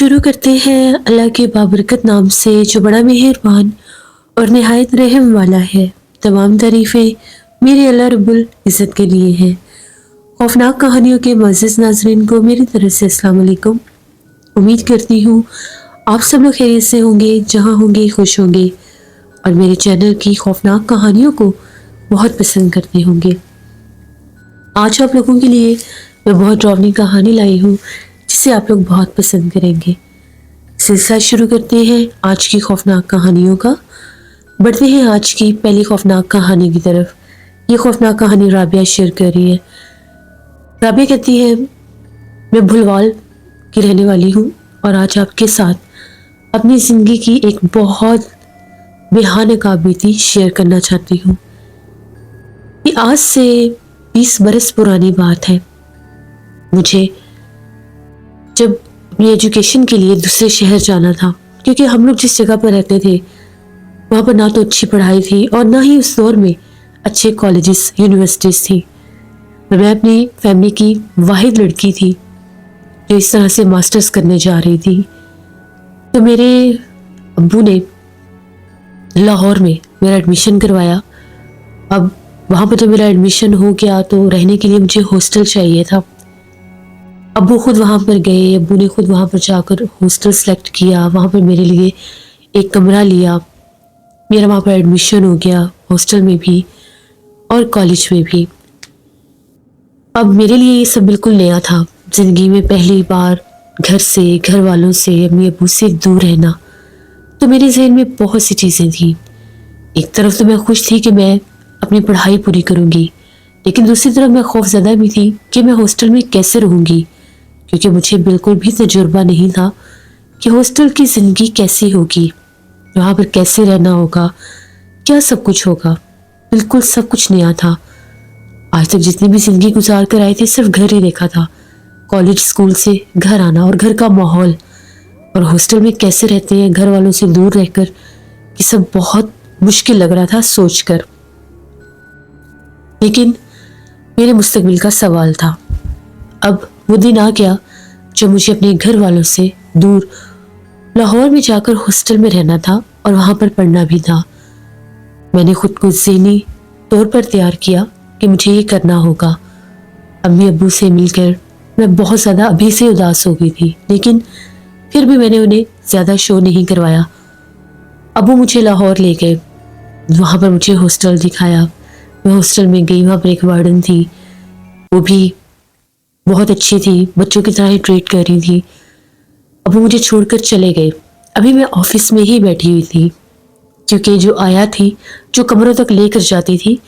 शुरू करते हैं अल्लाह के बाबरकत नाम से जो बड़ा मेहरबान और निहायत रहम वाला है। तमाम तारीफ़ें मेरे अल्लाह रब्बुल इज़्ज़त के लिए हैं। खौफनाक कहानियों के मुअज़्ज़ज़ नाज़रीन को मेरी तरफ से अस्सलाम वालेकुम। उम्मीद करती हूँ आप सब लोग खैरियत से होंगे, जहाँ होंगे खुश होंगे और मेरे चैनल की खौफनाक कहानियों को बहुत पसंद करते होंगे। आज आप लोगों के लिए मैं बहुत डरावनी कहानी लाई हूँ जिसे आप लोग बहुत पसंद करेंगे। सिलसिला शुरू करते हैं आज की खौफनाक कहानियों का। बढ़ते हैं आज की पहली खौफनाक कहानी की तरफ। ये खौफनाक कहानी राबिया शेयर कर रही है। राबिया कहती है, मैं भुलवाल की रहने वाली हूँ और आज आपके साथ अपनी ज़िंदगी की एक बहुत बेहानकाब बीती शेयर करना चाहती हूँ। ये आज से 20 बरस पुरानी बात है। मुझे जब अपनी एजुकेशन के लिए दूसरे शहर जाना था, क्योंकि हम लोग जिस जगह पर रहते थे वहाँ पर ना तो अच्छी पढ़ाई थी और ना ही उस दौर में अच्छे कॉलेजेस यूनिवर्सिटीज़ थी। मैं अपनी फैमिली की वाहिद लड़की थी जो इस तरह से मास्टर्स करने जा रही थी। तो मेरे अब्बू ने लाहौर में मेरा एडमिशन करवाया। अब वहाँ पर तो मेरा एडमिशन हो गया तो रहने के लिए मुझे हॉस्टल चाहिए था। अब्बू खुद वहाँ पर गए, अब्बू ने खुद वहाँ पर जाकर हॉस्टल सेलेक्ट किया, वहाँ पर मेरे लिए एक कमरा लिया। मेरा वहाँ पर एडमिशन हो गया, हॉस्टल में भी और कॉलेज में भी। अब मेरे लिए ये सब बिल्कुल नया था। ज़िंदगी में पहली बार घर से, घर वालों से, अम्मी अब्बू से दूर रहना। तो मेरे जहन में बहुत सी चीज़ें थी। एक तरफ तो मैं खुश थी कि मैं अपनी पढ़ाई पूरी करूँगी, लेकिन दूसरी तरफ मैं खौफज़दा भी थी कि मैं हॉस्टल में कैसे रहूँगी, क्योंकि मुझे बिल्कुल भी तजुर्बा नहीं था कि हॉस्टल की ज़िंदगी कैसी होगी, वहाँ पर कैसे रहना होगा, क्या सब कुछ होगा। बिल्कुल सब कुछ नया था। आज तक जितनी भी ज़िंदगी गुजार कर आए थे सिर्फ घर ही देखा था। कॉलेज स्कूल से घर आना और घर का माहौल और हॉस्टल में कैसे रहते हैं घर वालों से दूर रहकर, ये सब बहुत मुश्किल लग रहा था सोचकर। लेकिन मेरे मुस्तकबिल का सवाल था। अब वो दिन आ गया जब मुझे अपने घर वालों से दूर लाहौर में जाकर हॉस्टल में रहना था और वहाँ पर पढ़ना भी था। मैंने खुद को ज़हनी तौर पर तैयार किया कि मुझे ये करना होगा। अम्मी अब्बू से मिलकर मैं बहुत ज़्यादा अभी से उदास हो गई थी, लेकिन फिर भी मैंने उन्हें ज़्यादा शो नहीं करवाया। अब्बू मुझे लाहौर ले गए, वहाँ पर मुझे हॉस्टल दिखाया। मैं हॉस्टल में गई, वहाँ पर एक वार्डन थी, वो भी बहुत अच्छी थी, बच्चों की तरह ही ट्रीट कर रही थी। अब वो मुझे छोड़कर चले गए। अभी मैं ऑफिस में ही बैठी हुई थी, क्योंकि जो आया थी जो कमरों तक लेकर जाती थी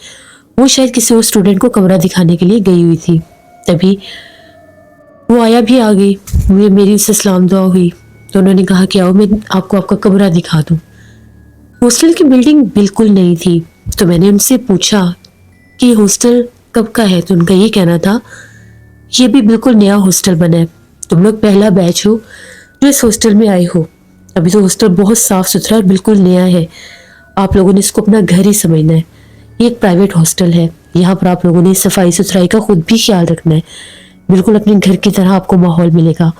वो शायद किसी और स्टूडेंट को कमरा दिखाने के लिए गई हुई थी। तभी वो आया भी आ गई, मेरी उससे सलाम दुआ हुई तो उन्होंने कहा कि आओ मैं आपको आपका कमरा दिखा दूँ। हॉस्टल की बिल्डिंग बिल्कुल नई थी, तो मैंने उनसे पूछा कि हॉस्टल कब का है, तो उनका ये कहना था ये भी बिल्कुल नया हॉस्टल बना है, तुम लोग पहला बैच हो जो इस हॉस्टल में आए हो। अभी तो हॉस्टल बहुत साफ सुथरा और बिल्कुल नया है, आप लोगों ने इसको अपना घर ही समझना है। ये एक प्राइवेट हॉस्टल है, यहाँ पर आप लोगों ने सफाई सुथराई का खुद भी ख्याल रखना है, बिल्कुल अपने घर की तरह आपको माहौल मिलेगा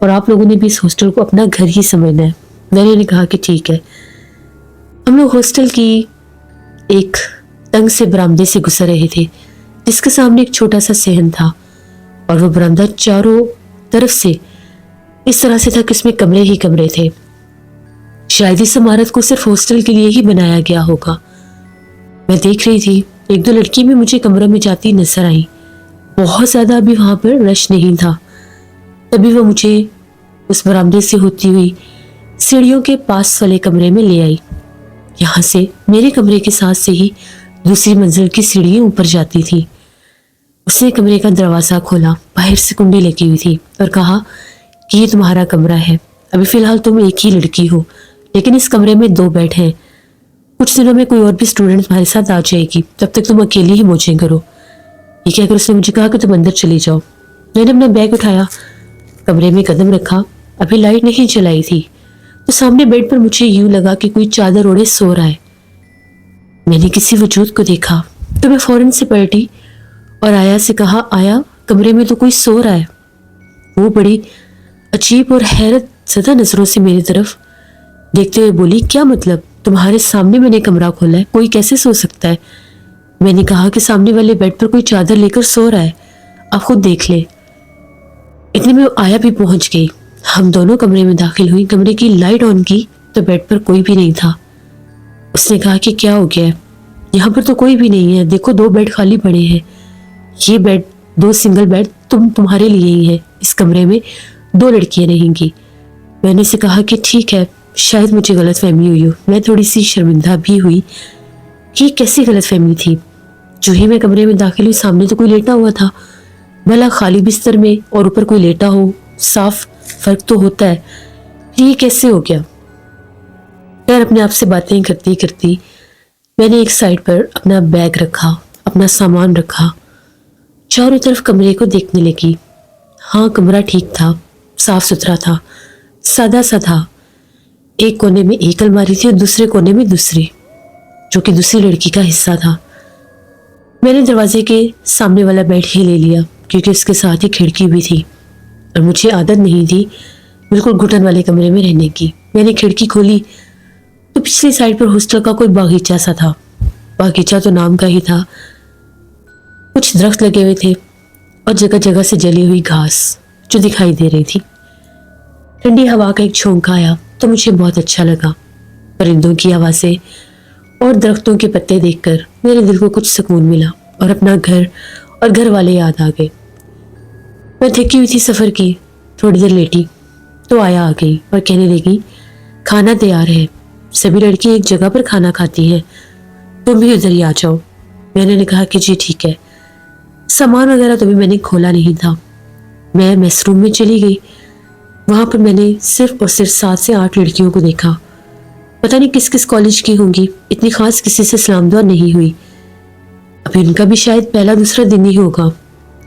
और आप लोगों ने भी इस हॉस्टल को अपना घर ही समझना है। मैंने कहा कि ठीक है। हम लोग हॉस्टल की एक तंग से बरामदे से गुजर रहे थे, जिसके सामने एक छोटा सा सहन था और वो बरामदा चारों तरफ से इस तरह से था कि इसमें कमरे ही कमरे थे। शायद इस इमारत को सिर्फ हॉस्टल के लिए ही बनाया गया होगा। मैं देख रही थी, एक दो लड़की भी मुझे कमरों में जाती नजर आई। बहुत ज्यादा अभी वहां पर रश नहीं था। तभी वो मुझे उस बरामदे से होती हुई सीढ़ियों के पास वाले कमरे में ले आई। यहाँ से मेरे कमरे के साथ से ही दूसरी मंजिल की सीढ़ियां ऊपर जाती थी। उसने कमरे का दरवाज़ा खोला, बाहर से कुंडी लगी हुई थी और कहा कि ये तुम्हारा कमरा है, अभी फ़िलहाल तुम एक ही लड़की हो, लेकिन इस कमरे में 2 बेड हैं। कुछ दिनों में कोई और भी स्टूडेंट तुम्हारे साथ आ जाएगी, तब तक तुम अकेली ही मौजें करो। ये कहकर उसने मुझे कहा कि तुम अंदर चली जाओ। मैंने अपना बैग उठाया, कमरे में कदम रखा। अभी लाइट नहीं जलाई थी, तो सामने बेड पर मुझे यूं लगा कि कोई चादर ओढ़े सो रहा है। मैंने किसी वजूद को देखा तो मैं फौरन से पलटी और आया से कहा, आया कमरे में तो कोई सो रहा है। वो बड़ी अजीब और हैरत सदा नजरों से मेरी तरफ देखते हुए बोली, क्या मतलब? तुम्हारे सामने मैंने कमरा खोला है, कोई कैसे सो सकता है? मैंने कहा कि सामने वाले बेड पर कोई चादर लेकर सो रहा है, आप खुद देख ले। इतने में आया भी पहुंच गई। हम दोनों कमरे में दाखिल हुई। कमरे की लाइट ऑन की तो बेड पर कोई भी नहीं था। उसने कहा कि क्या हो गया है? यहाँ पर तो कोई भी नहीं है, देखो 2 बेड खाली पड़े हैं। ये बेड 2 सिंगल बेड तुम्हारे लिए ही है। इस कमरे में 2 लड़कियां रहेंगी। मैंने उसे कहा कि ठीक है, शायद मुझे गलतफहमी हुई हो। मैं थोड़ी सी शर्मिंदा भी हुई कि कैसी गलतफहमी थी। जो ही मैं कमरे में दाखिल हुई, सामने तो कोई लेटा हुआ था। भला खाली बिस्तर में और ऊपर कोई लेटा हो, साफ फर्क तो होता है। ये कैसे हो गया? यार, अपने आप से बातें करती करती मैंने एक साइड पर अपना बैग रखा, अपना सामान रखा, चारों तरफ कमरे को देखने लगी। हाँ, कमरा ठीक था, साफ सुथरा था, सादा सा था। एक कोने में एक अलमारी थी और दूसरे कोने में दूसरी, जो कि दूसरी लड़की का हिस्सा था। मैंने दरवाजे के सामने वाला बेड ही ले लिया, क्योंकि उसके साथ ही खिड़की भी थी और मुझे आदत नहीं थी बिल्कुल घुटन वाले कमरे में रहने की। मैंने खिड़की खोली तो पिछली साइड पर हॉस्टल का कोई बागीचा सा था। बागीचा तो नाम का ही था। कुछ दरख्त लगे हुए थे और जगह जगह से जली हुई घास जो दिखाई दे रही थी। ठंडी हवा का एक झोंका आया तो मुझे बहुत अच्छा लगा। परिंदों की आवाज़ें और दरख्तों के पत्ते देखकर मेरे दिल को कुछ सुकून मिला और अपना घर और घर वाले याद आ गए। मैं थकी हुई थी सफ़र की। थोड़ी देर लेटी तो आया आ गई और कहने लगी, खाना तैयार है। सभी लड़की एक जगह पर खाना खाती हैं, तुम भी उधर ही आ जाओ। मैंने कहा कि जी ठीक है। सामान वगैरह तो भी मैंने खोला नहीं था। मैं मेस रूम में चली गई। वहां पर मैंने सिर्फ और सिर्फ 7 से 8 लड़कियों को देखा। पता नहीं किस किस कॉलेज की होंगी, इतनी खास किसी से सलाम दुआ नहीं हुई। अब इनका भी शायद पहला दूसरा दिन ही होगा।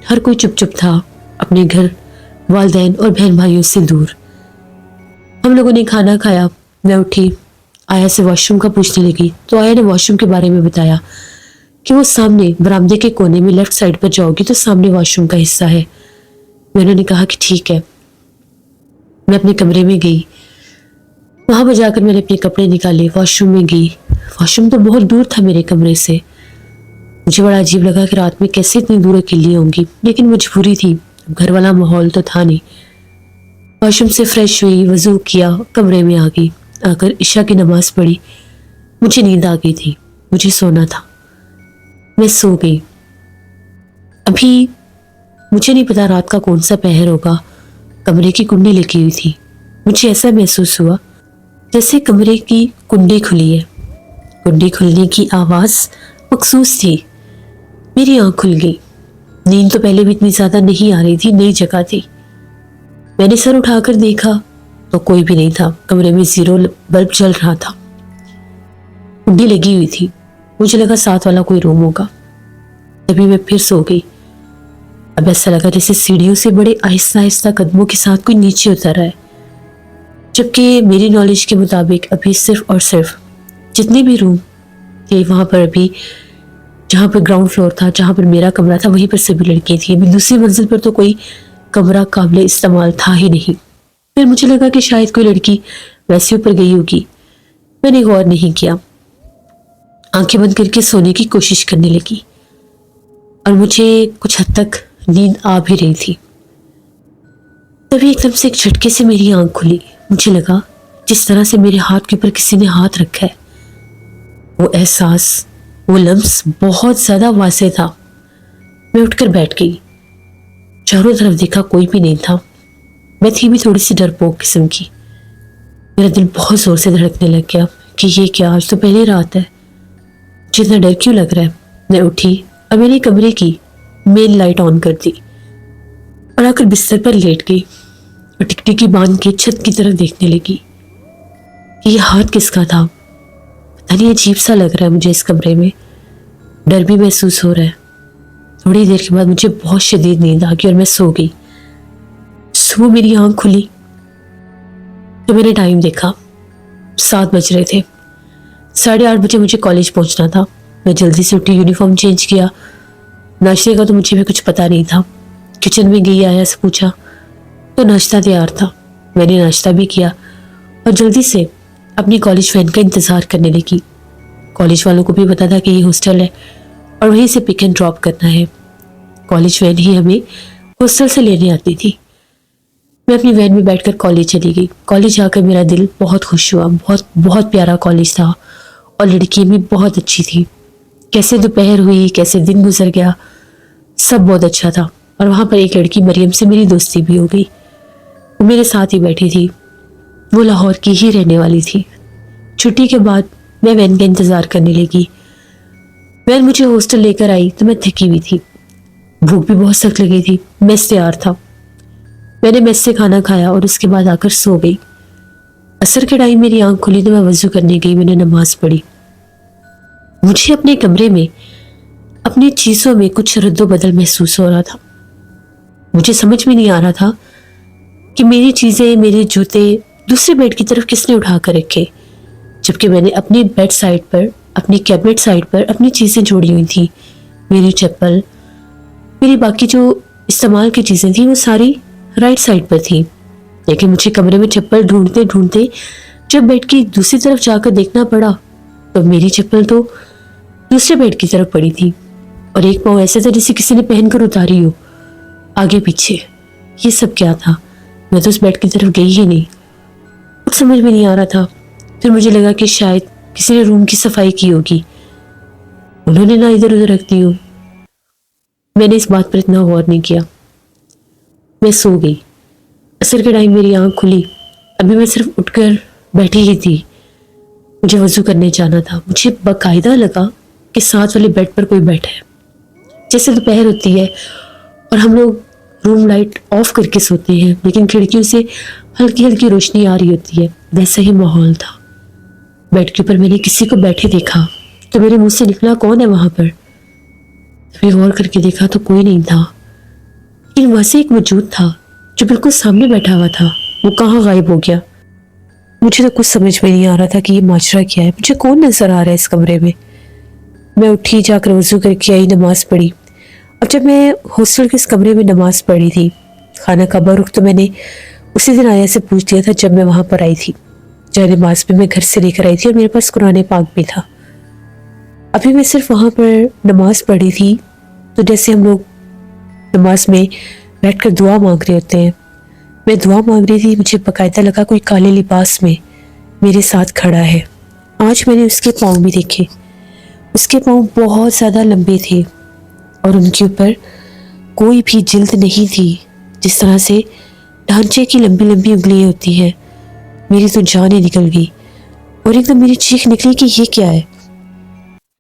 हर कोई चुप चुप था, अपने घर, वालिदैन और बहन भाइयों से दूर। हम लोगों ने खाना खाया। मैं उठी, आया से वॉशरूम का पूछने लगी तो आया ने वॉशरूम के बारे में बताया कि वो सामने बरामदे के कोने में लेफ्ट साइड पर जाओगी तो सामने वॉशरूम का हिस्सा है। मैंने कहा कि ठीक है। मैं अपने कमरे में गई। वहां पर जाकर मैंने अपने कपड़े निकाले, वॉशरूम में गई। वॉशरूम तो बहुत दूर था मेरे कमरे से। मुझे बड़ा अजीब लगा कि रात में कैसे इतनी दूर अकेली होंगी, लेकिन मजबूरी थी, घर वाला माहौल तो था नहीं। वॉशरूम से फ्रेश हुई, वजू किया, कमरे में आ गई। आकर इशा की नमाज पढ़ी। मुझे नींद आ गई थी, मुझे सोना था। मैं सो गई। अभी मुझे नहीं पता रात का कौन सा पहर होगा। कमरे की कुंडी लगी हुई थी। मुझे ऐसा महसूस हुआ जैसे कमरे की कुंडी खुली है। कुंडी खुलने की आवाज़ मखसूस थी। मेरी आँख खुल गई। नींद तो पहले भी इतनी ज़्यादा नहीं आ रही थी, नई जगह थी। मैंने सर उठाकर देखा तो कोई भी नहीं था। कमरे में 0 बल्ब जल रहा था। कुंडी लगी हुई थी। मुझे लगा साथ वाला कोई रूम होगा। तभी मैं फिर सो गई। अब ऐसा लगा जैसे सीढ़ियों से बड़े आहिस्ता आहिस्ता कदमों के साथ कोई नीचे उतर रहा है। जबकि मेरी नॉलेज के मुताबिक अभी सिर्फ और सिर्फ जितने भी रूम थे वहाँ पर, अभी जहाँ पर ग्राउंड फ्लोर था, जहाँ पर मेरा कमरा था, वहीं पर सभी लड़कियाँ थी। अभी दूसरी मंजिल पर तो कोई कमरा काबिल इस्तेमाल था ही नहीं। फिर मुझे लगा कि शायद कोई लड़की वैसे ऊपर गई होगी। मैंने गौर नहीं किया। आंखें बंद करके सोने की कोशिश करने लगी और मुझे कुछ हद तक नींद आ भी रही थी। तभी एकदम से एक झटके से मेरी आंख खुली। मुझे लगा जिस तरह से मेरे हाथ के ऊपर किसी ने हाथ रखा है। वो एहसास, वो लम्स बहुत ज्यादा वासे था। मैं उठकर बैठ गई। चारों तरफ देखा, कोई भी नहीं था। मैं थी भी थोड़ी सी डरपोक किस्म की। मेरा दिल बहुत जोर से धड़कने लग गया कि ये क्या, आज तो पहली रात है, जितना डर क्यों लग रहा है। मैं उठी और मैंने कमरे की मेन लाइट ऑन कर दी और आकर बिस्तर पर लेट गई और टिकटिकी बांध के छत की तरफ देखने लगी कि ये हाथ किसका था। पता नहीं, अजीब सा लग रहा है मुझे इस कमरे में। डर भी महसूस हो रहा है। थोड़ी देर के बाद मुझे बहुत शदीद नींद आ गई और मैं सो गई। सुबह मेरी आंख खुली तो मैंने टाइम देखा, 7 बज रहे थे। 8:30 बजे मुझे कॉलेज पहुंचना था। मैं जल्दी से उठी, यूनिफॉर्म चेंज किया। नाश्ते का तो मुझे भी कुछ पता नहीं था। किचन में गई, आया से पूछा तो नाश्ता तैयार था। मैंने नाश्ता भी किया और जल्दी से अपनी कॉलेज वैन का इंतज़ार करने लगी। कॉलेज वालों को भी पता था कि ये हॉस्टल है और वहीं से पिक एंड ड्रॉप करना है। कॉलेज वैन ही हमें हॉस्टल से लेने आती थी। मैं अपनी वैन में बैठकर कॉलेज चली गई। कॉलेज आकर मेरा दिल बहुत खुश हुआ। बहुत बहुत प्यारा कॉलेज था और लड़की भी बहुत अच्छी थी। कैसे दोपहर हुई, कैसे दिन गुजर गया, सब बहुत अच्छा था। और वहाँ पर एक लड़की मरियम से मेरी दोस्ती भी हो गई। वो मेरे साथ ही बैठी थी। वो लाहौर की ही रहने वाली थी। छुट्टी के बाद मैं वैन का इंतज़ार करने लगी। वैन मुझे हॉस्टल लेकर आई तो मैं थकी हुई थी, भूख भी बहुत सख्त लगी थी। मेस तैयार था। मैंने मेस से खाना खाया और उसके बाद आकर सो गई। असर के टाइम मेरी आंख खुली तो मैं वजू करने गई। मैंने नमाज पढ़ी। मुझे अपने कमरे में अपनी चीज़ों में कुछ रद्दो बदल महसूस हो रहा था। मुझे समझ में नहीं आ रहा था कि मेरी चीज़ें, मेरे जूते दूसरे बेड की तरफ किसने उठा कर रखे, जबकि मैंने अपनी बेड साइड पर, अपनी कैबिनेट साइड पर अपनी चीज़ें जोड़ी हुई थी। मेरी चप्पल, मेरी बाकी जो इस्तेमाल की चीज़ें थी वो सारी राइट साइड पर थी। लेकिन मुझे कमरे में चप्पल ढूंढते ढूंढते जब बेड की दूसरी तरफ जाकर देखना पड़ा तो मेरी चप्पल तो दूसरे बेड की तरफ पड़ी थी और एक पाँव ऐसा था जैसे किसी ने पहनकर उतारी हो, आगे पीछे। ये सब क्या था? मैं तो उस बेड की तरफ गई ही नहीं। कुछ समझ में नहीं आ रहा था। फिर मुझे लगा कि शायद किसी ने रूम की सफाई की होगी, उन्होंने ना इधर उधर रख दी हो। मैंने इस बात पर इतना गौर नहीं किया। मैं सो गई। असर के टाइम मेरी आंख खुली। अभी मैं सिर्फ उठकर बैठी ही थी। मुझे वजू करने जाना था। मुझे बाकायदा लगा कि साथ वाले बेड पर कोई बैठा है। जैसे दोपहर होती है और हम लोग रूम लाइट ऑफ करके सोते हैं लेकिन खिड़कियों से हल्की हल्की रोशनी आ रही होती है, वैसा ही माहौल था। बेड के ऊपर मैंने किसी को बैठे देखा तो मेरे मुंह से निकला, कौन है वहां पर? फिर गौर करके देखा तो कोई नहीं था, लेकिन वहां से एक वजूद था जो बिल्कुल सामने बैठा हुआ था। वो कहाँ गायब हो गया? मुझे तो कुछ समझ में नहीं आ रहा था कि ये माजरा क्या है। मुझे कौन नजर आ रहा है इस कमरे में? मैं उठी, जाकर वजू करके आई, नमाज पढ़ी। अब जब मैं हॉस्टल के इस कमरे में नमाज पढ़ी थी, खाना का रुख तो मैंने उसी दिन आया से पूछ दिया था जब मैं वहां पर आई थी। जय नमाज भी मैं घर से लेकर आई थी और मेरे पास कुरान पाक भी था। अभी मैं सिर्फ वहां पर नमाज पढ़ी थी तो जैसे हम लोग नमाज में बैठकर दुआ मांग रहे होते हैं, मैं दुआ मांग रही थी। मुझे बाकायदा लगा कोई काले लिबास में मेरे साथ खड़ा है। आज मैंने उसके पाँव भी देखे। उसके पाँव बहुत ज़्यादा लंबे थे और उनके ऊपर कोई भी जिल्द नहीं थी। जिस तरह से ढांचे की लंबी लंबी उंगलियां होती हैं। मेरी तो जान ही निकल गई और एकदम मेरी चीख निकली कि ये क्या है।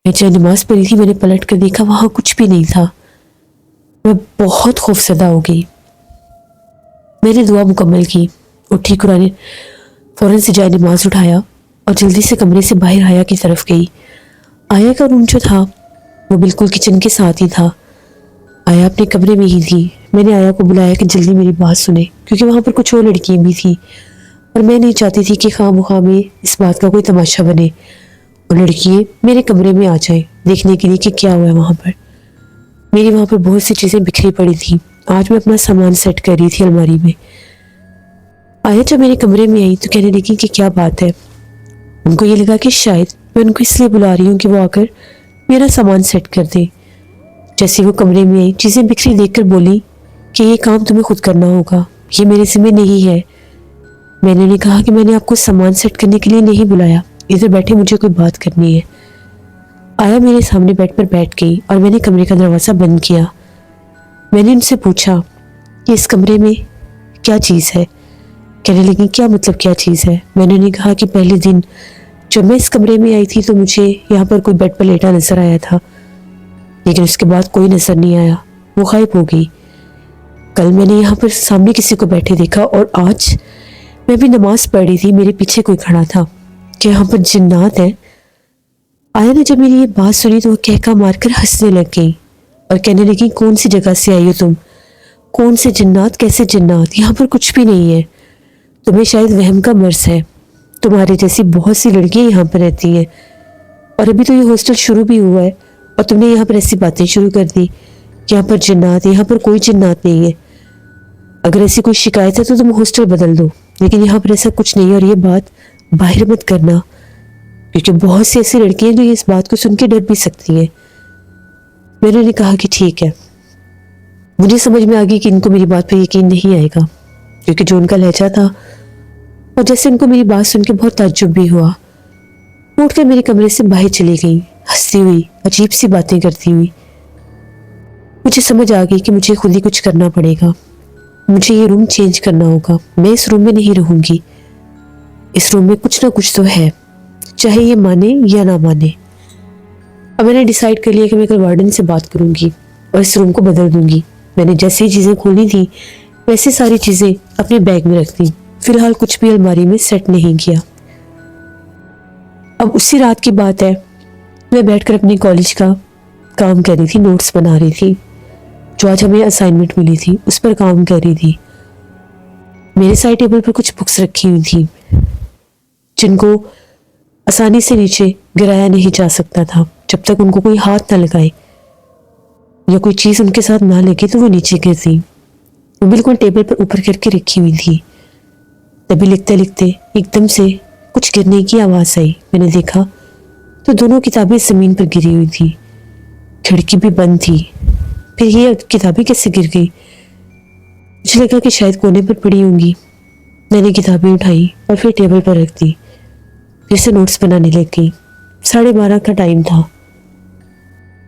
मैं जब नमाज पढ़ी थी मैंने पलट कर देखा, वहां कुछ भी नहीं था। मैं बहुत खौफजदा हो गई। मैंने दुआ मुकम्मल की, उठी, कुरान फौरन से जाए नमाज उठाया और जल्दी से कमरे से बाहर आया की तरफ गई। आया का रूम जो था वो बिल्कुल किचन के साथ ही था। आया अपने कमरे में ही थी। मैंने आया को बुलाया कि जल्दी मेरी बात सुने, क्योंकि वहाँ पर कुछ और लड़कियाँ भी थी और मैं नहीं चाहती थी कि खामखा में इस बात का कोई तमाशा बने और लड़कियाँ मेरे कमरे में आ जाएं देखने के लिए कि क्या हुआ है वहाँ पर। मेरी वहाँ पर बहुत सी चीज़ें बिखरी पड़ी थी। आज मैं अपना सामान सेट कर रही थी अलमारी में। आया जब मेरे कमरे में आई तो कहने लगी कि क्या बात है। उनको ये लगा कि शायद मैं उनको इसलिए बुला रही हूँ कि वो आकर मेरा सामान सेट कर दे। जैसे वो कमरे में आई, चीज़ें बिखरी देखकर बोली कि ये काम तुम्हें खुद करना होगा, ये मेरे ज़िम्मे नहीं है। मैंने उन्हें कहा कि मैंने आपको सामान सेट करने के लिए नहीं बुलाया, इधर बैठे मुझे कोई बात करनी है। आया मेरे सामने बेड पर बैठ गई और मैंने कमरे का दरवाज़ा बंद किया। मैंने उनसे पूछा कि इस कमरे में क्या चीज़ है। कहने लगी क्या मतलब क्या चीज़ है। मैंने उन्हें कहा कि पहले दिन जब मैं इस कमरे में आई थी तो मुझे यहाँ पर कोई बेड पर लेटा नजर आया था, लेकिन उसके बाद कोई नजर नहीं आया, वो गायब हो गई। कल मैंने यहाँ पर सामने किसी को बैठे देखा और आज मैं भी नमाज पढ़ रही थी, मेरे पीछे कोई खड़ा था। क्या यहाँ पर जिन्नात है? आया ने जब मेरी ये बात सुनी तो वो कहका मारकर हंसने लग गई और कहने लगी कौन सी जगह से आई हो तुम? कौन से जिन्नात, कैसे जिन्नात? यहाँ पर कुछ भी नहीं है, तुम्हें शायद वहम का मर्ज है। तुम्हारे जैसी बहुत सी लड़कियां यहाँ पर रहती हैं और अभी तो ये हॉस्टल शुरू भी हुआ है और तुमने यहाँ पर ऐसी बातें शुरू कर दी कि यहाँ पर जिन्नात, यहाँ पर कोई जिन्नात नहीं है। अगर ऐसी कोई शिकायत है तो तुम हॉस्टल बदल दो। लेकिन यहाँ पर ऐसा कुछ नहीं है और ये बात बाहर मत करना, क्योंकि बहुत सी ऐसी लड़कियां हैं जो इस बात को सुन के डर भी सकती हैं। मैंने उन्हें कहा कि ठीक है। मुझे समझ में आ गई कि इनको मेरी बात पर यकीन नहीं आएगा, क्योंकि जो उनका लहजा था और जैसे उनको मेरी बात सुन के बहुत ताज्जुब भी हुआ। वो उठकर मेरे कमरे से बाहर चली गई, हंसती हुई, अजीब सी बातें करती हुई। मुझे समझ आ गई कि मुझे खुद ही कुछ करना पड़ेगा। मुझे ये रूम चेंज करना होगा। मैं इस रूम में नहीं रहूंगी। इस रूम में कुछ ना कुछ तो है, चाहे ये माने या ना माने। अब मैंने डिसाइड कर लिया कि मैं कल वार्डन से बात करूंगी और इस रूम को बदल दूंगी। मैंने जैसी चीजें खोली थी वैसे सारी चीजें अपने बैग में रख दी। फिलहाल कुछ भी अलमारी में सेट नहीं किया। अब उसी रात की बात है, मैं बैठकर अपने कॉलेज का काम कर रही थी, नोट्स बना रही थी। जो आज हमें असाइनमेंट मिली थी उस पर काम कर रही थी। मेरे साइड टेबल पर कुछ बुक्स रखी हुई थी जिनको आसानी से नीचे गिराया नहीं जा सकता था। जब तक उनको कोई हाथ ना लगाए या कोई चीज उनके साथ ना लगे तो वो नीचे गिरती। वो बिल्कुल टेबल पर ऊपर करके रखी हुई थी। तभी लिखते लिखते एकदम से कुछ गिरने की आवाज आई। मैंने देखा तो दोनों किताबें जमीन पर गिरी हुई थी। खिड़की भी बंद थी। फिर ये किताबें कैसे गिर गई? मुझे लगा कि शायद कोने पर पड़ी होंगी। मैंने किताबें उठाई और फिर टेबल पर रख दी। फिर से नोट्स बनाने लग गई। 12:30 का टाइम था।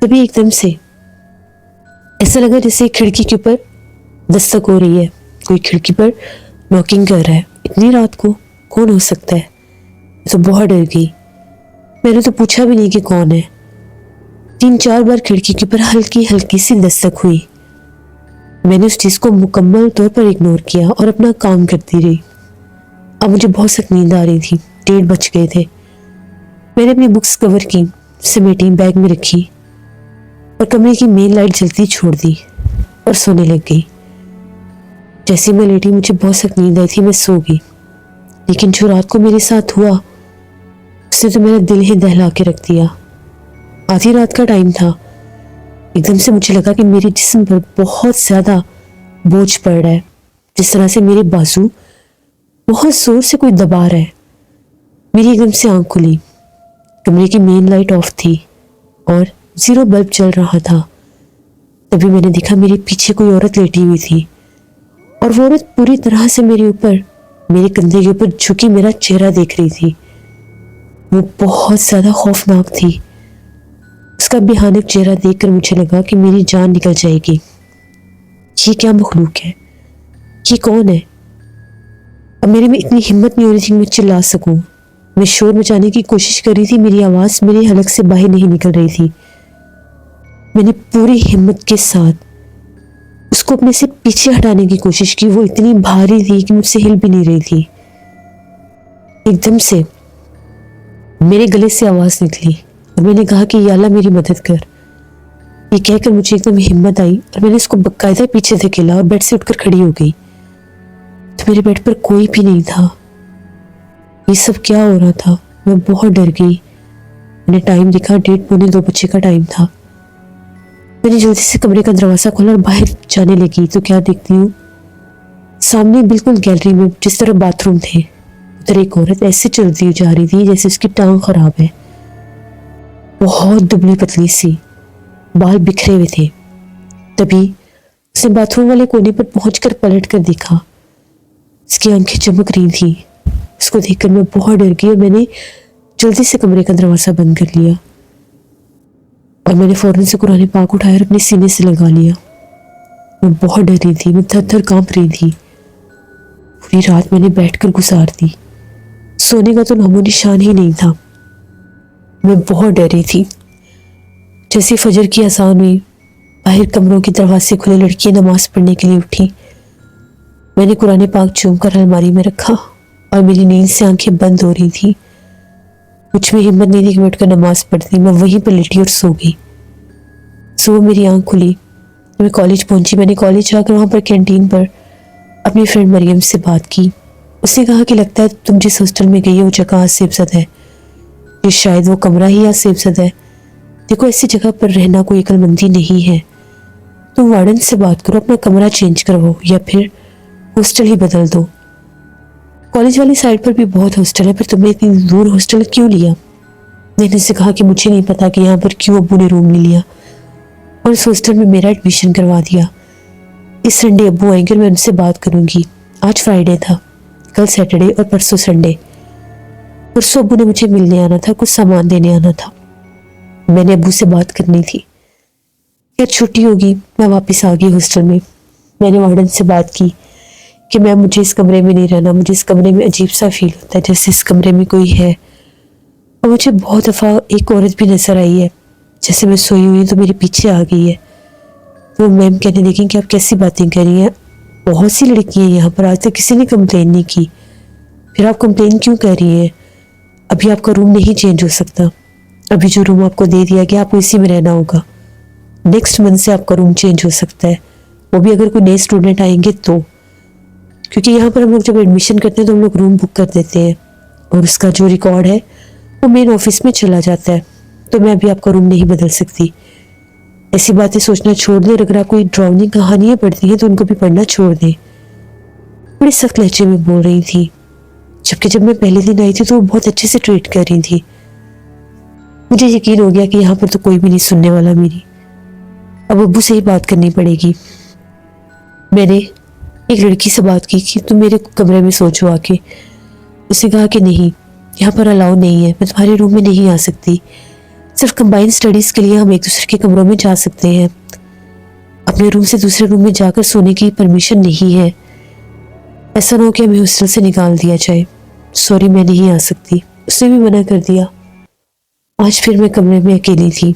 तभी एकदम से ऐसा लगा जैसे खिड़की के ऊपर दस्तक हो रही है। कोई खिड़की पर नॉकिंग कर रहा है। इतनी रात को कौन हो सकता है? मैं तो बहुत डर गई। मैंने तो पूछा भी नहीं कि कौन है। 3-4 बार खिड़की के ऊपर हल्की हल्की सी दस्तक हुई। मैंने उस चीज को मुकम्मल तौर पर इग्नोर किया और अपना काम करती रही। अब मुझे बहुत सख्त नींद आ रही थी। 1:30 बज गए थे। मैंने अपनी बुक्स कवर की, समेटी, बैग में रखी और कमरे की मेन लाइट जलती छोड़ दी और सोने लग गई। जैसे मैं लेटी मुझे बहुत सख्त नींद आई थी। मैं सो गई। लेकिन जो रात को मेरे साथ हुआ उसने तो मेरा दिल ही दहला के रख दिया। आधी रात का टाइम था। एकदम से मुझे लगा कि मेरे जिस्म पर बहुत ज्यादा बोझ पड़ रहा है, जिस तरह से मेरे बाजू बहुत जोर से कोई दबा रहा है। मेरी एकदम से आंख खुली। कमरे की मेन लाइट ऑफ थी और 0 बल्ब चल रहा था। तभी मैंने देखा मेरे पीछे कोई औरत लेटी हुई थी और वो औरत पूरी तरह से मेरे ऊपर, मेरे कंधे के ऊपर झुकी मेरा चेहरा देख रही थी। वो बहुत ज्यादा खौफनाक थी। उसका भयानक चेहरा देखकर मुझे लगा कि मेरी जान निकल जाएगी। ये क्या मखलूक है? ये कौन है? अब मेरे में इतनी हिम्मत नहीं हो रही थी कि मैं चिल्ला सकूं। मैं शोर मचाने की कोशिश कर रही थी। मेरी आवाज मेरे हलक से बाहर नहीं निकल रही थी। मैंने पूरी हिम्मत के साथ उसको अपने से पीछे हटाने की कोशिश की। वो इतनी भारी थी कि मुझसे हिल भी नहीं रही थी। एकदम से मेरे गले से आवाज निकली और मैंने कहा कि या अल्लाह मेरी मदद कर। ये कहकर मुझे एकदम हिम्मत आई और मैंने इसको बकायदा पीछे धकेला और बेड से उठकर खड़ी हो गई। तो मेरे बेड पर कोई भी नहीं था। ये सब क्या हो रहा था? मैं बहुत डर गई। मैंने टाइम देखा, 1:30-2 बजे का टाइम था। मैंने जल्दी से कमरे का दरवाजा खोला और बाहर जाने लगी तो क्या देखती हूँ, सामने बिल्कुल गैलरी में जिस तरह बाथरूम थे उधर एक औरत ऐसे चलती जा रही थी जैसे उसकी टांग खराब है। बहुत दुबली पतली सी, बाल बिखरे हुए थे। तभी उसने बाथरूम वाले कोने पर पहुंचकर पलट कर देखा। उसकी आंखें चमक रही थी। उसको देखकर मैं बहुत डर गई और मैंने जल्दी से कमरे का दरवाजा बंद कर लिया और मैंने फौरन से कुरान पाक उठाया और अपने सीने से लगा लिया। मैं बहुत डर रही थी। मैं थर-थर कांप रही थी। पूरी रात मैंने बैठकर गुजार दी। सोने का तो नामो निशान ही नहीं था। मैं बहुत डर रही थी। जैसे फजर की अजान हुई, बाहर कमरों के दरवाजे खुले, लड़कियां नमाज पढ़ने के लिए उठी। मैंने कुरान पाक चूम कर अलमारी में रखा और मेरी नींद से आंखें बंद हो रही थी। मुझ में हिम्मत नहीं थी कि मैं उठकर नमाज पढ़ती। मैं वहीं पर लेटी और सो गई। सुबह मेरी आंख खुली। मैं कॉलेज पहुंची। मैंने कॉलेज जाकर वहां पर कैंटीन पर अपनी फ्रेंड मरियम से बात की। उसने कहा कि लगता है तुम जिस हॉस्टल में गई हो वो जगह आसेबजद है। ये शायद वो कमरा ही आसेबजद है। देखो, ऐसी जगह पर रहना कोई अक्लमंदी नहीं है। तुम वार्डन से बात करो, अपना कमरा चेंज करवाओ या फिर हॉस्टल ही बदल दो। कॉलेज वाली साइड पर भी बहुत हॉस्टल है, पर तुमने इतनी दूर हॉस्टल क्यों लिया? मैंने उससे कहा कि मुझे नहीं पता कि यहाँ पर क्यों अब्बू ने रूम ले लिया और इस हॉस्टल में मेरा एडमिशन करवा दिया। इस संडे अब्बू आएंगे और मैं उनसे बात करूंगी। आज फ्राइडे था, कल सैटरडे और परसों संडे। परसों अब्बू ने मुझे मिलने आना था, कुछ सामान देने आना था। मैंने अब्बू से बात करनी थी। क्या छुट्टी होगी, मैं वापस आ गई हॉस्टल में। मैंने वार्डन से बात की कि मैम मुझे इस कमरे में नहीं रहना, मुझे इस कमरे में अजीब सा फील होता है जैसे इस कमरे में कोई है। और मुझे बहुत दफ़ा एक औरत भी नजर आई है, जैसे मैं सोई हुई हूँ तो मेरे पीछे आ गई है। तो मैम कहने लगी कि आप कैसी बातें कर रही हैं, बहुत सी लड़कियां यहाँ पर, आज तक किसी ने कंप्लेन नहीं की, फिर आप कंप्लेन क्यों कर रही हैं? अभी आपका रूम नहीं चेंज हो सकता। अभी जो रूम आपको दे दिया गया आपको इसी में रहना होगा। नेक्स्ट मंथ से आपका रूम चेंज हो सकता है, वो भी अगर कोई नए स्टूडेंट आएंगे तो, क्योंकि यहाँ पर हम लोग जब एडमिशन करते हैं तो हम लोग रूम बुक कर देते हैं और उसका जो रिकॉर्ड है वो मेन ऑफिस में चला जाता है। तो मैं अभी आपका रूम नहीं बदल सकती। ऐसी बातें सोचना छोड़ दें और अगर आप कोई ड्राउनिंग कहानियां पढ़ती हैं तो उनको भी पढ़ना छोड़ दें। बड़ी सख्त लहजे में बोल रही थी, जबकि जब मैं पहले दिन आई थी तो वो बहुत अच्छे से ट्रीट कर रही थी। मुझे यकीन हो गया कि यहाँ पर तो कोई भी नहीं सुनने वाला मेरी, अब अब्बू से ही बात करनी पड़ेगी। मैंने एक लड़की से बात की कि तुम मेरे कमरे में सो जाओ आके। उसने कहा कि नहीं, यहाँ पर अलाउ नहीं है, मैं तुम्हारे रूम में नहीं आ सकती। सिर्फ कंबाइंड स्टडीज के लिए हम एक दूसरे के कमरों में जा सकते हैं, अपने रूम से दूसरे रूम में जाकर सोने की परमिशन नहीं है। ऐसा ना हो कि हमें हॉस्टल से निकाल दिया जाए। सॉरी, मैं नहीं आ सकती। उसने भी मना कर दिया। आज फिर मैं कमरे में अकेली थी,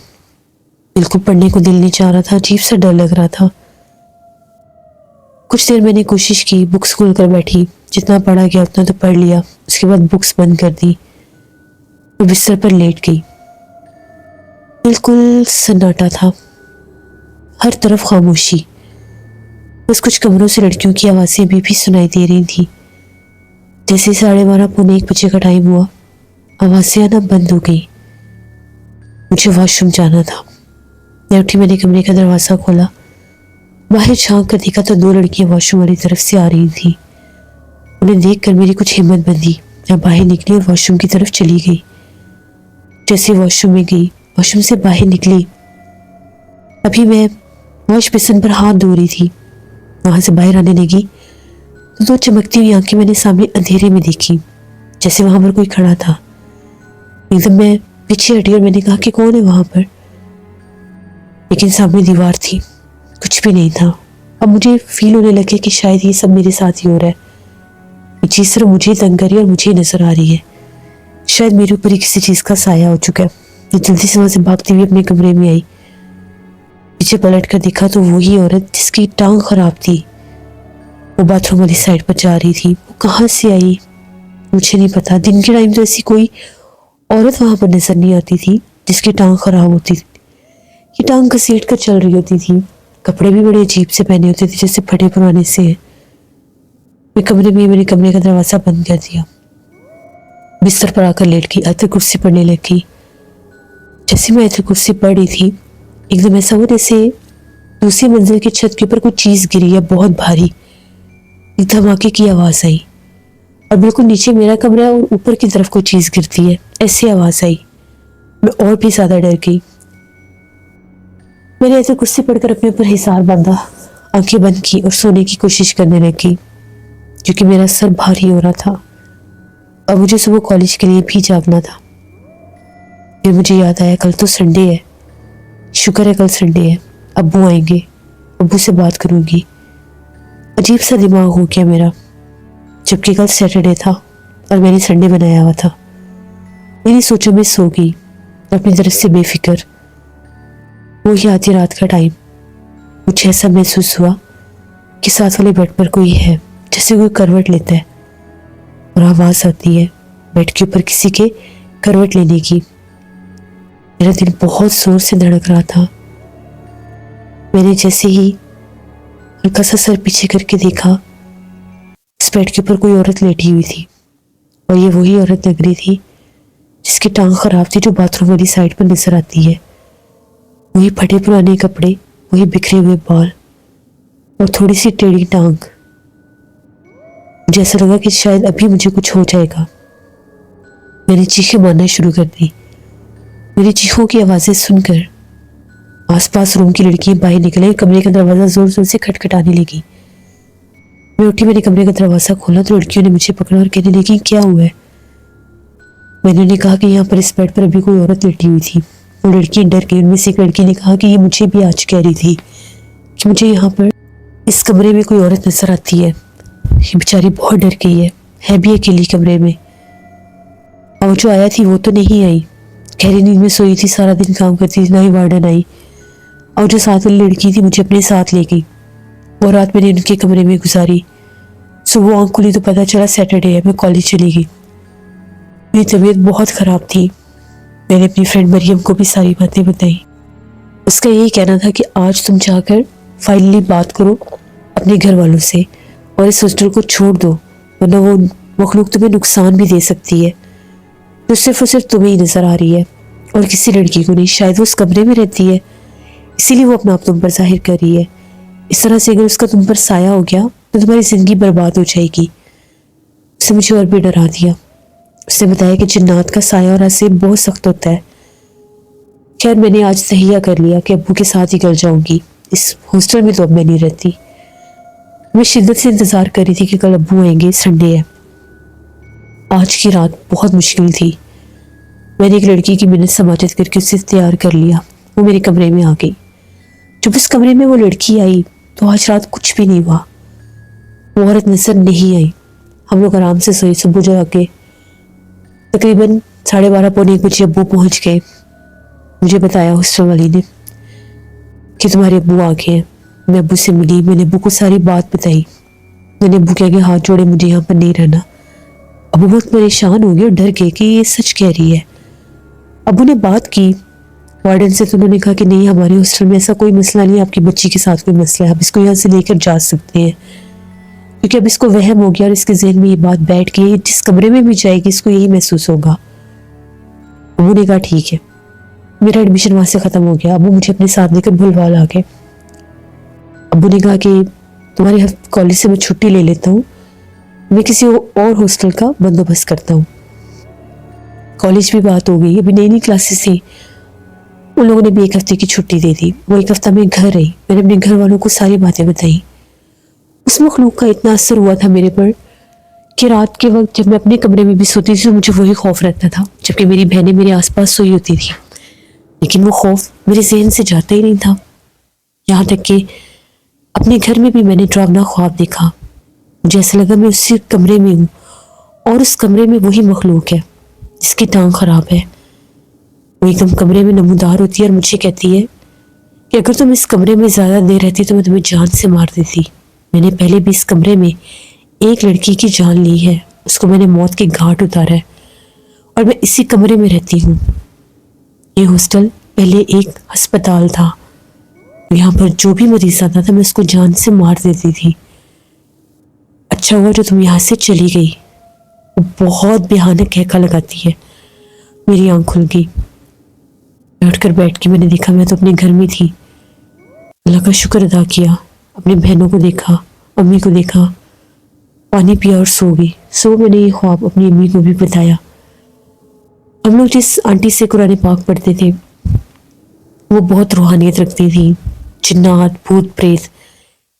बिल्कुल पढ़ने को दिल नहीं चाह रहा था, अजीब सा डर लग रहा था। कुछ देर मैंने कोशिश की, बुक्स खोल कर बैठी, जितना पढ़ा गया उतना तो पढ़ लिया। उसके बाद बुक्स बंद कर दी और बिस्तर पर लेट गई। बिल्कुल सन्नाटा था, हर तरफ खामोशी, बस कुछ कमरों से लड़कियों की आवाज़ें भी सुनाई दे रही थी। जैसे 12:30 पौने 1 बजे का टाइम हुआ, आवाज़ें आना बंद हो गई। मुझे वॉशरूम जाना था। मैं उठी, मैंने कमरे का दरवाज़ा खोला, बाहर झांक कर देखा तो 2 लड़कियां वॉशरूम वाली तरफ से आ रही थी। उन्हें देखकर मेरी कुछ हिम्मत बंधी, मैं बाहर निकली और वॉशरूम की तरफ चली गई। जैसे वॉशरूम में गई, वॉशरूम से बाहर निकली, अभी मैं वॉश बेसिन पर हाथ धो रही थी। वहां से बाहर आने लगी तो 2 चमकती हुई आंखें मैंने सामने अंधेरे में देखी, जैसे वहां पर कोई खड़ा था। एकदम मैं पीछे हटी और मैंने कहा कि कौन है वहां पर, लेकिन सामने दीवार थी, कुछ भी नहीं था। अब मुझे फील होने लगे कि शायद ये सब मेरे साथ ही हो रहा है। ये चीज सिर्फ मुझे तंग कर रही है और मुझे नजर आ रही है। शायद मेरे ऊपर ही किसी चीज का साया हो चुका है। मैं जल्दी से वहां से भागती हुई अपने कमरे में आई। पीछे पलट कर देखा तो वही औरत जिसकी टांग खराब थी, वो बाथरूम वाली साइड पर जा रही थी। वो कहाँ से आई मुझे नहीं पता। दिन के टाइम तो ऐसी कोई औरत वहां पर नजर नहीं आती थी जिसकी टांग खराब होती थी। ये टांग घसीट कर चल रही होती थी, कपड़े भी बड़े अजीब से पहने होते थे जैसे फटे पुराने से हैं। मैंने कमरे का दरवाजा बंद कर दिया, बिस्तर पर आकर लेट गई, आयत कुर्सी पढ़ने लगी। जैसे मैं आयत कुर्सी पढ़ रही थी, एकदम ऐसा हुआ जैसे दूसरी मंजिल की छत के ऊपर कोई चीज गिरी है, बहुत भारी। एक धमाके की आवाज आई और बिल्कुल नीचे मेरा कमरा है और ऊपर की तरफ कोई चीज गिरती है, ऐसी आवाज आई। मैं और भी ज्यादा डर गई। मैंने ऐसे कुर्सी पढ़कर अपने ऊपर हिसार बांधा, आंखें बंद की और सोने की कोशिश करने लगी, क्योंकि मेरा सर भारी हो रहा था और मुझे सुबह कॉलेज के लिए भी जागना था। फिर मुझे याद आया कल तो संडे है, शुक्र है कल संडे है, अब्बू आएंगे, अब्बू से बात करूंगी। अजीब सा दिमाग हो गया मेरा, जबकि कल सैटरडे था और मैंने संडे बनाया हुआ था। मेरी सोचों में सो गई अपनी तरफ से बेफिक्र। वही आधी रात का टाइम, मुझे ऐसा महसूस हुआ कि साथ वाले बेड पर कोई है, जैसे कोई करवट लेता है और आवाज आती है बेड के ऊपर किसी के करवट लेने की। मेरा दिल बहुत जोर से धड़क रहा था। मैंने जैसे ही हल्का सा सर पीछे करके देखा, इस बेड के ऊपर कोई औरत लेटी हुई थी और ये वही औरत लग रही थी जिसकी टांग खराब थी, जो बाथरूम वाली साइड पर नजर आती है। वही फटे पुराने कपड़े, वही बिखरे हुए बाल और थोड़ी सी टेढ़ी टांग। मुझे ऐसा लगा कि शायद अभी मुझे कुछ हो जाएगा। मैंने चीखें मारना शुरू कर दी। मेरी चीखों की आवाज़ें सुनकर आसपास रूम की लड़कियां बाहर निकले। कमरे का दरवाज़ा जोर जोर से खटखटाने लगी। मैं उठी, मैंने कमरे का दरवाज़ा खोला तो लड़कियों ने मुझे पकड़ा और कहने लगी क्या हुआ है। मैंने उन्हें कहा कि यहाँ पर इस बेड पर अभी कोई औरत लेटी हुई थी। वो लड़की डर गई। उनमें से एक लड़की ने कहा कि ये मुझे भी आज कह रही थी कि मुझे यहाँ पर इस कमरे में कोई औरत नजर आती है। ये बेचारी बहुत डर गई है भी अकेली कमरे में। और जो आया थी वो तो नहीं आई, गहरी नींद में सोई थी, सारा दिन काम करती थी, ना ही वार्डन आई। और जो साथ वाली लड़की थी मुझे अपने साथ ले गई। वो रात मैंने उनके कमरे में गुजारी। सुबह आँख खुली तो पता चला सैटरडे है। मैं कॉलेज चली गई। मेरी तबीयत बहुत ख़राब थी। मैंने अपनी फ्रेंड मरियम को भी सारी बातें बताई। उसका यही कहना था कि आज तुम जाकर फाइनली बात करो अपने घर वालों से और इस हॉस्टल को छोड़ दो, वरना वो मखलूक तुम्हें नुकसान भी दे सकती है। तो सिर्फ और सिर्फ तुम्हें ही नजर आ रही है और किसी लड़की को नहीं। शायद वो उस कमरे में रहती है, इसीलिए वो अपना आप तुम पर जाहिर कर रही है। इस तरह से अगर उसका तुम पर साया हो गया तो तुम्हारी जिंदगी बर्बाद हो जाएगी। उसने मुझे और भी डरा दिया। उसने बताया कि जिन्नात का साया और असर बहुत सख्त होता है। खैर मैंने आज तहिया कर लिया कि अब्बू के साथ ही कर जाऊंगी। इस हॉस्टल में तो अब मैं नहीं रहती। मैं शिद्दत से इंतज़ार कर रही थी कि कल अब्बू आएंगे, संडे है। आज की रात बहुत मुश्किल थी। मैंने एक लड़की की मिन्नत समाजत करके उसे तैयार कर लिया। वो मेरे कमरे में आ गई। जब उस कमरे में वो लड़की आई तो आज रात कुछ भी नहीं हुआ। वो औरत नजर नहीं आई। हम लोग आराम से सोए। सुबह जो आके तकरीबन 12:30 पौने 1 बजे अब्बू पहुंच गए। मुझे बताया हॉस्टल वाली ने कि तुम्हारे अब्बू आ गए हैं। मैं अब्बू से मिली। मैंने अब्बू को सारी बात बताई। मैंने अब्बू के आगे हाथ जोड़े, मुझे यहाँ पर नहीं रहना। अब्बू बहुत परेशान हो गए और डर गए कि ये सच कह रही है। अब्बू ने बात की वार्डन से, तो उन्होंने कहा कि नहीं, हमारे हॉस्टल में ऐसा कोई मसला नहीं है, आपकी बच्ची के साथ कोई मसला है, आप इसको यहाँ से लेकर जा सकते हैं। क्योंकि अब इसको वहम हो गया और इसके जहन में ये बात बैठ गई, जिस कमरे में भी जाएगी इसको यही महसूस होगा। अब्बू ने कहा ठीक है। मेरा एडमिशन वहां से खत्म हो गया। अब्बू मुझे अपने साथ लेकर भुलवाल आ गए। अब्बू ने कहा कि तुम्हारे कॉलेज से मैं छुट्टी ले लेता हूँ, मैं किसी और हॉस्टल का बंदोबस्त करता हूँ। कॉलेज भी बात हो गई, अभी नई नई क्लासेस थी। उन लोगों ने भी 1 हफ्ते की छुट्टी दे दी। वो 1 हफ्ता मैं घर रही। मैंने अपने घर वालों को सारी बातें बताई। उस मखलूक का इतना असर हुआ था मेरे पर कि रात के वक्त जब मैं अपने कमरे में भी सोती थी तो मुझे वही खौफ रहता था, जबकि मेरी बहनें मेरे आसपास सोई होती थी, लेकिन वो खौफ मेरे जहन से जाता ही नहीं था। यहाँ तक कि अपने घर में भी मैंने डरावना ख्वाब देखा। मुझे ऐसा लगा मैं उसी कमरे में हूँ और उस कमरे में वही मखलूक है जिसकी टांग खराब है। वो एकदम कमरे में नमूदार होती है और मुझे कहती है कि अगर तुम इस कमरे में ज़्यादा देर रहती तो मैं तुम्हें जान से मार देती। मैंने पहले भी इस कमरे में एक लड़की की जान ली है, उसको मैंने मौत के घाट उतारा है और मैं इसी कमरे में रहती हूँ। ये हॉस्टल पहले एक अस्पताल था। यहाँ पर जो भी मरीज आता था मैं उसको जान से मार देती थी। अच्छा हुआ जो तुम यहाँ से चली गई। वो बहुत भयानक कहका लगाती है। मेरी आंख खुल गई। उठकर बैठ के मैंने देखा मैं तो अपने घर में थी। अल्लाह का शुक्र अदा किया। अपनी बहनों को देखा, अम्मी को देखा, पानी पिया और सो गई। सो मैंने ये ख्वाब अपनी अम्मी को भी बताया। हम लोग जिस आंटी से कुरान पाक पढ़ते थे वो बहुत रूहानियत रखती थी। जिन्नात, भूत प्रेत,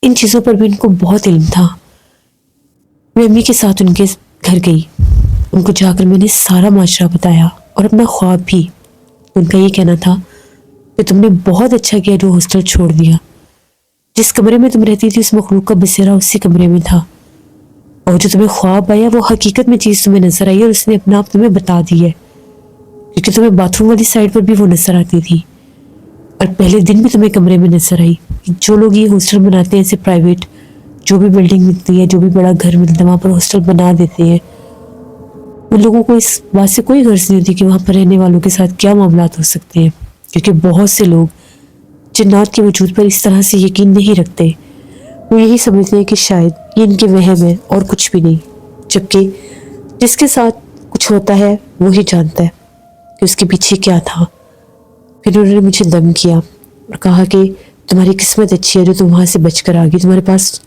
इन चीज़ों पर भी इनको बहुत इल्म था। मैं अम्मी के साथ उनके घर गई। उनको जाकर मैंने सारा माजरा बताया और अपना ख्वाब भी। उनका ये कहना था कि तुमने बहुत अच्छा किया जो हॉस्टल छोड़ दिया। जिस कमरे में तुम रहती थी उस मखलूक का बसेरा उसी कमरे में था और जो तुम्हें ख्वाब आया वो हकीकत में चीज़ तुम्हें नजर आई और उसने अपना आप तुम्हें बता दी है, क्योंकि तुम्हें बाथरूम वाली साइड पर भी वो नजर आती थी और पहले दिन भी तुम्हें कमरे में नजर आई। जो लोग ये हॉस्टल बनाते हैं, ऐसे प्राइवेट जो भी बिल्डिंग मिलती है, जो भी बड़ा घर मिलता है, वहाँ पर हॉस्टल बना देते हैं। उन लोगों को इस बात से कोई गर्ज नहीं होती कि वहाँ पर रहने वालों के साथ क्या मामलात हो सकते हैं, क्योंकि बहुत से लोग जिन्नात के वजूद पर इस तरह से यकीन नहीं रखते। वो यही समझते हैं कि शायद ये इनके वहम है और कुछ भी नहीं, जबकि जिसके साथ कुछ होता है वही जानता है कि उसके पीछे क्या था। फिर उन्होंने मुझे दम किया और कहा कि तुम्हारी किस्मत अच्छी है जो तुम वहाँ से बचकर आ गई। तुम्हारे पास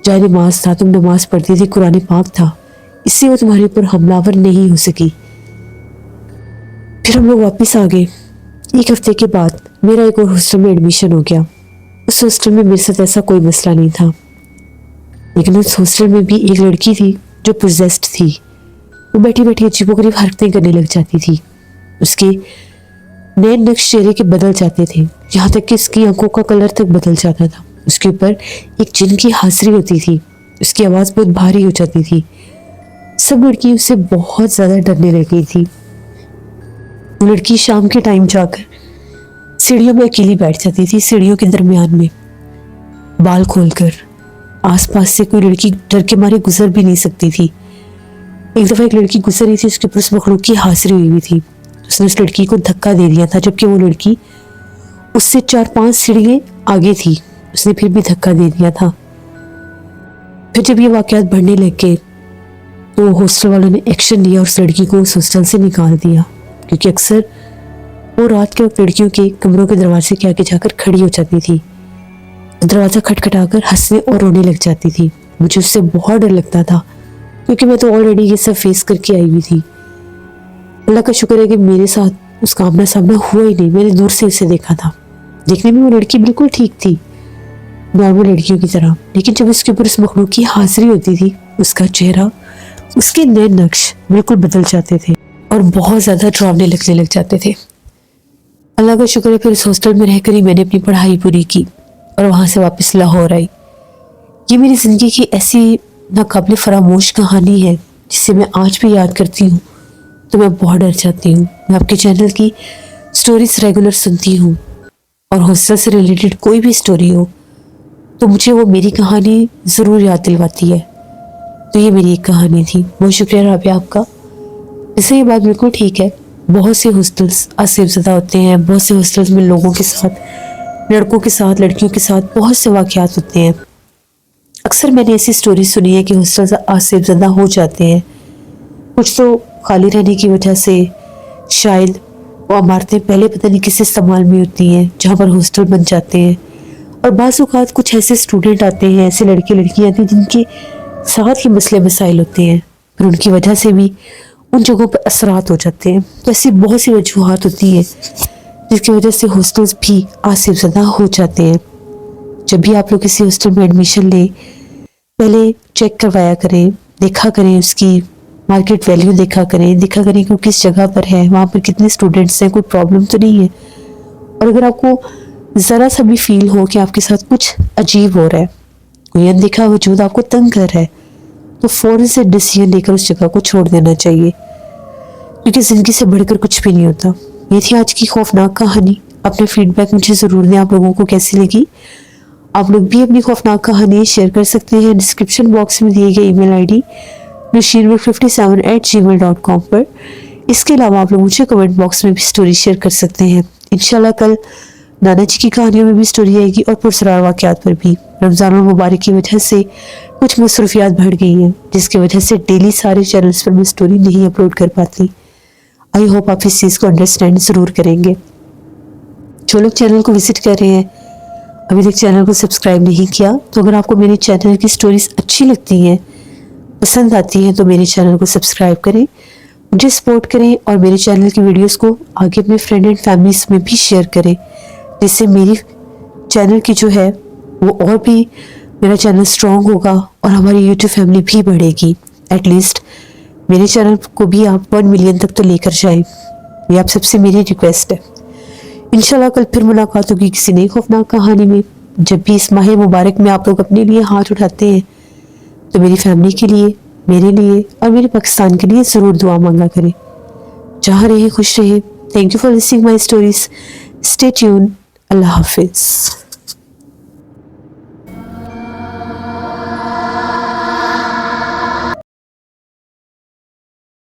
जाए नमाज था, तुम नमाज पढ़ती थी, कुरान पाक था, इससे वो तुम्हारे ऊपर हमलावर नहीं हो सकी। फिर हम लोग वापस आ गए। 1 हफ्ते के बाद मेरा एक और हॉस्टल में एडमिशन हो गया। उस हॉस्टल में मेरे साथ ऐसा कोई मसला नहीं था, लेकिन उस हॉस्टल में भी एक लड़की थी जो पोजेस्ड थी। वो बैठी बैठी अजीबोगरीब हरकतें करने लग जाती थी। उसके नए नक्श चेहरे के बदल जाते थे, यहाँ तक कि उसकी आंखों का कलर तक बदल जाता था। उसके ऊपर एक जिन की हाजिरी होती थी। उसकी आवाज़ बहुत भारी हो जाती थी। सब लड़की उससे बहुत ज़्यादा डरने लग गई थी। लड़की शाम के टाइम जाकर सीढ़ियों में अकेली बैठ जाती थी, सीढ़ियों के दरमियान में बाल खोलकर। आसपास से कोई लड़की डर के मारे गुजर भी नहीं सकती थी। एक दफ़ा एक लड़की गुजर रही थी, उसके ऊपर उस मखलूक की हाजिरी हुई थी। उसने उस लड़की को धक्का दे दिया था, जबकि वो लड़की उससे 4-5 सीढ़ियाँ आगे थी। उसने फिर भी धक्का दे दिया था। फिर जब ये वाकयात बढ़ने लग गए तो हॉस्टल वालों ने एक्शन लिया और उस लड़की को उस हॉस्टल से निकाल दिया, क्योंकि अक्सर वो रात के वक्त लड़कियों के कमरों के दरवाजे के आगे जाकर खड़ी हो जाती थी, दरवाज़ा खटखटाकर हंसने और रोने लग जाती थी। मुझे उससे बहुत डर लगता था, क्योंकि मैं तो ऑलरेडी ये सब फेस करके आई हुई थी। अल्लाह का शुक्र है कि मेरे साथ उसका आमना सामना हुआ ही नहीं। मैंने दूर से उसे देखा था। देखने में वो लड़की बिल्कुल ठीक थी, नॉर्मल लड़कियों की तरह, लेकिन जब उसके ऊपर उस मखलूक की हाजिरी होती थी, उसका चेहरा, उसके नए नक्श बिल्कुल बदल जाते थे और बहुत ज़्यादा डरावने लगने लग जाते थे। अल्लाह का शुक्र है फिर उस हॉस्टल में रहकर ही मैंने अपनी पढ़ाई पूरी की और वहाँ से वापस लाहौर आई। ये मेरी ज़िंदगी की ऐसी नाकाबिल फरामोश कहानी है जिसे मैं आज भी याद करती हूँ तो मैं बहुत डर जाती हूँ। मैं आपके चैनल की स्टोरीज रेगुलर सुनती हूँ और हॉस्टल से रिलेटेड कोई भी स्टोरी हो तो मुझे वो मेरी कहानी ज़रूर याद दिलवाती है। तो ये मेरी एक कहानी थी। बहुत शुक्रिया राबिया आपका। वैसे ये बात बिल्कुल ठीक है, बहुत से हॉस्टल्स आसिफज़दा होते हैं, बहुत से हॉस्टल्स में लोगों के साथ, लड़कों के साथ, लड़कियों के साथ बहुत से वाक़यात होते हैं। अक्सर मैंने ऐसी स्टोरी सुनी है कि हॉस्टल्स आसिफज़दा हो जाते हैं। कुछ तो खाली रहने की वजह से, शायद वो इमारतें पहले पता नहीं किस इस्तेमाल में होती हैं जहाँ पर हॉस्टल बन जाते हैं, और बाज़ औक़ात कुछ ऐसे स्टूडेंट आते हैं, ऐसे लड़के लड़कियाँ आती हैं जिनके साथ ही मसले मसाइल होते हैं, फिर उनकी वजह से भी उन जगहों पर असरात हो जाते हैं। तो ऐसी बहुत सी वजूहात होती हैं जिसकी वजह से हॉस्टल्स भी आसिफज़दा हो जाते हैं। जब भी आप लोग किसी हॉस्टल में एडमिशन लें, पहले चेक करवाया करें, देखा करें, उसकी मार्केट वैल्यू देखा करें कि वो किस जगह पर है, वहाँ पर कितने स्टूडेंट्स हैं, कोई प्रॉब्लम तो नहीं है। और अगर आपको ज़रा सा भी फील हो कि आपके साथ कुछ अजीब हो रहा है, कोई अनदेखा वजूद आपको तंग कर रहा है, तो फ़ौरन से डिसीजन लेकर उस जगह को छोड़ देना चाहिए, क्योंकि ज़िंदगी से बढ़कर कुछ भी नहीं होता। ये थी आज की खौफनाक कहानी। अपने फीडबैक मुझे ज़रूर दें, आप लोगों को कैसी लगी। आप लोग भी अपनी खौफनाक कहानी शेयर कर सकते हैं डिस्क्रिप्शन बॉक्स में दिए गए ईमेल आईडी nasheenwar57@gmail.com पर। इसके अलावा आप लोग मुझे कमेंट बॉक्स में भी स्टोरी शेयर कर सकते हैं। इंशाल्लाह कल नाना जी की कहानियों में भी स्टोरी आएगी और पुरसरार वाक़यात पर भी। रमज़ान मुबारक की वजह से कुछ मसरूफियात बढ़ गई हैं, जिसकी वजह से डेली सारे चैनल्स पर मैं स्टोरी नहीं अपलोड कर पाती। आई होप आप इस चीज़ को अंडरस्टैंड ज़रूर करेंगे। जो लोग चैनल को विजिट कर रहे हैं, अभी तक चैनल को सब्सक्राइब नहीं किया, तो अगर आपको मेरे चैनल की स्टोरीज अच्छी लगती हैं, पसंद आती हैं, तो मेरे चैनल को सब्सक्राइब करें, मुझे सपोर्ट करें और मेरे चैनल की वीडियोस को आगे अपने फ्रेंड एंड फैमिलीज में भी शेयर करें, जिससे मेरी चैनल की जो है वो और भी, मेरा चैनल स्ट्रॉन्ग होगा और हमारी यूट्यूब फैमिली भी बढ़ेगी। एटलीस्ट मेरे चैनल को भी आप 1 मिलियन तक तो लेकर जाएं, ये आप सबसे मेरी रिक्वेस्ट है। इंशाल्लाह कल फिर मुलाकात होगी किसी नई खौफनाक कहानी में। जब भी इस माह मुबारक में आप लोग अपने लिए हाथ उठाते हैं तो मेरी फैमिली के लिए, मेरे लिए और मेरे पाकिस्तान के लिए ज़रूर दुआ मांगा करें। जहाँ रहे खुश रहे। Thank you for listening my stories. Stay tune. Allah हाफिज़।